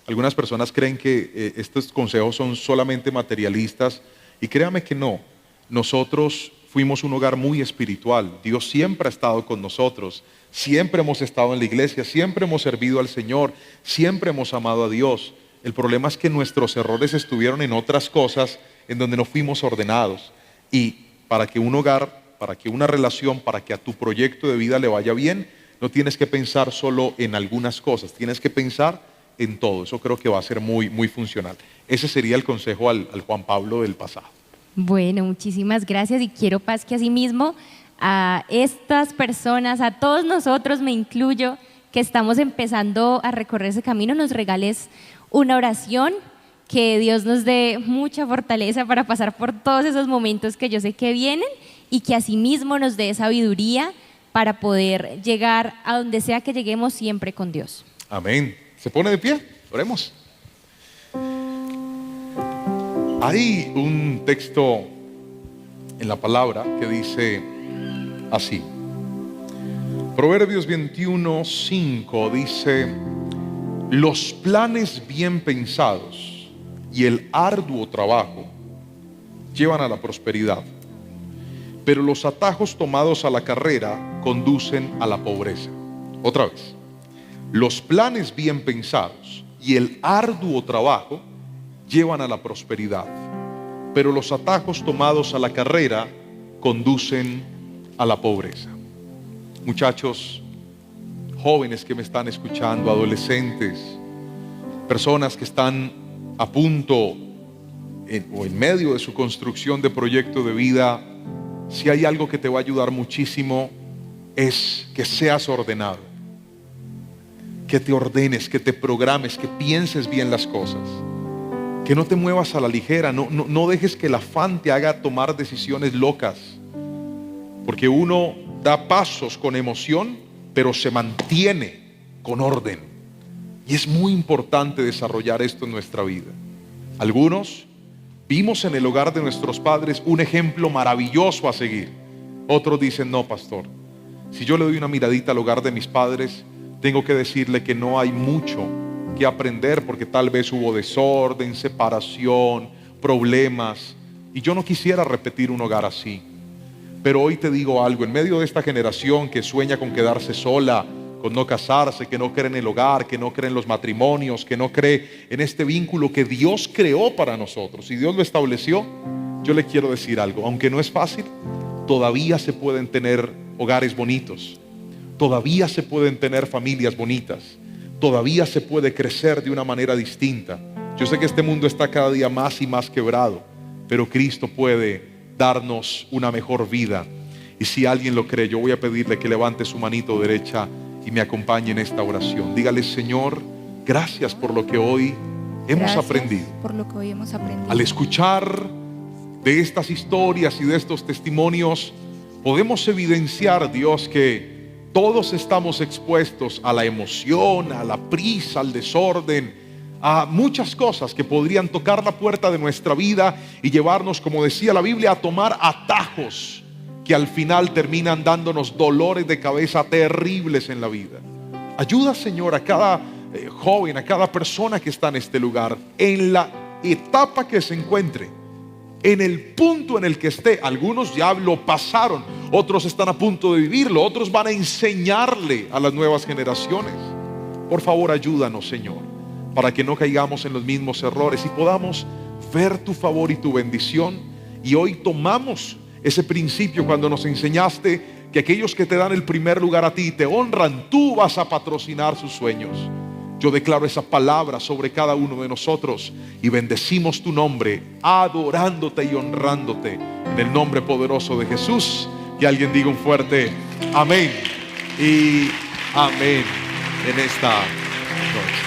Speaker 1: algunas personas creen que estos consejos son solamente materialistas y créame que no. Nosotros fuimos un hogar muy espiritual. Dios siempre ha estado con nosotros. Siempre hemos estado en la iglesia, siempre hemos servido al Señor, siempre hemos amado a Dios. El problema es que nuestros errores estuvieron en otras cosas en donde no fuimos ordenados. Y para que un hogar, para que una relación, para que a tu proyecto de vida le vaya bien, no tienes que pensar solo en algunas cosas, tienes que pensar en todo. Eso creo que va a ser muy, muy funcional. Ese sería el consejo al Juan Pablo del pasado.
Speaker 3: Bueno, muchísimas gracias y quiero, Paz, que asimismo a estas personas, a todos nosotros, me incluyo, que estamos empezando a recorrer ese camino, nos regales una oración, que Dios nos dé mucha fortaleza para pasar por todos esos momentos que yo sé que vienen y que asimismo nos dé sabiduría para poder llegar a donde sea que lleguemos siempre con Dios.
Speaker 1: Amén. ¿Se pone de pie? Oremos. Hay un texto en la palabra que dice así. Proverbios 21:5 dice: los planes bien pensados y el arduo trabajo llevan a la prosperidad, pero los atajos tomados a la carrera conducen a la pobreza. Otra vez. Los planes bien pensados y el arduo trabajo llevan a la prosperidad, pero los atajos tomados a la carrera conducen a la pobreza. Muchachos, jóvenes que me están escuchando, adolescentes, personas que están a punto o en medio de su construcción de proyecto de vida, si hay algo que te va a ayudar muchísimo es que seas ordenado, que te ordenes, que te programes, que pienses bien las cosas, que no te muevas a la ligera, no dejes que el afán te haga tomar decisiones locas, porque uno da pasos con emoción, pero se mantiene con orden, y es muy importante desarrollar esto en nuestra vida. Algunos vimos en el hogar de nuestros padres un ejemplo maravilloso a seguir. Otros dicen: no, pastor, si yo le doy una miradita al hogar de mis padres, tengo que decirle que no hay mucho que aprender, porque tal vez hubo desorden, separación, problemas, y yo no quisiera repetir un hogar así. Pero hoy te digo algo, en medio de esta generación que sueña con quedarse sola, con no casarse, que no cree en el hogar, que no cree en los matrimonios, que no cree en este vínculo que Dios creó para nosotros y Dios lo estableció, yo le quiero decir algo, aunque no es fácil, todavía se pueden tener hogares bonitos, todavía se pueden tener familias bonitas, todavía se puede crecer de una manera distinta. Yo sé que este mundo está cada día más y más quebrado, pero Cristo puede darnos una mejor vida. Y si alguien lo cree, yo voy a pedirle que levante su manito derecha y me acompañe en esta oración. Dígale: Señor, gracias por lo que hoy hemos aprendido.
Speaker 2: Por lo que hoy hemos aprendido.
Speaker 1: Al escuchar de estas historias y de estos testimonios, podemos evidenciar, Dios, que todos estamos expuestos a la emoción, a la prisa, al desorden, a muchas cosas que podrían tocar la puerta de nuestra vida y llevarnos, como decía la Biblia, a tomar atajos que al final terminan dándonos dolores de cabeza terribles en la vida. Ayuda, Señor, a cada joven, a cada persona que está en este lugar, en la etapa que se encuentre, en el punto en el que esté. Algunos ya lo pasaron, otros están a punto de vivirlo, otros van a enseñarle a las nuevas generaciones. Por favor, ayúdanos, Señor, para que no caigamos en los mismos errores y podamos ver tu favor y tu bendición. Y hoy tomamos ese principio cuando nos enseñaste que aquellos que te dan el primer lugar a ti, te honran, tú vas a patrocinar sus sueños. Yo declaro esa palabra sobre cada uno de nosotros y bendecimos tu nombre, adorándote y honrándote en el nombre poderoso de Jesús. Que alguien diga un fuerte amén y amén en esta noche.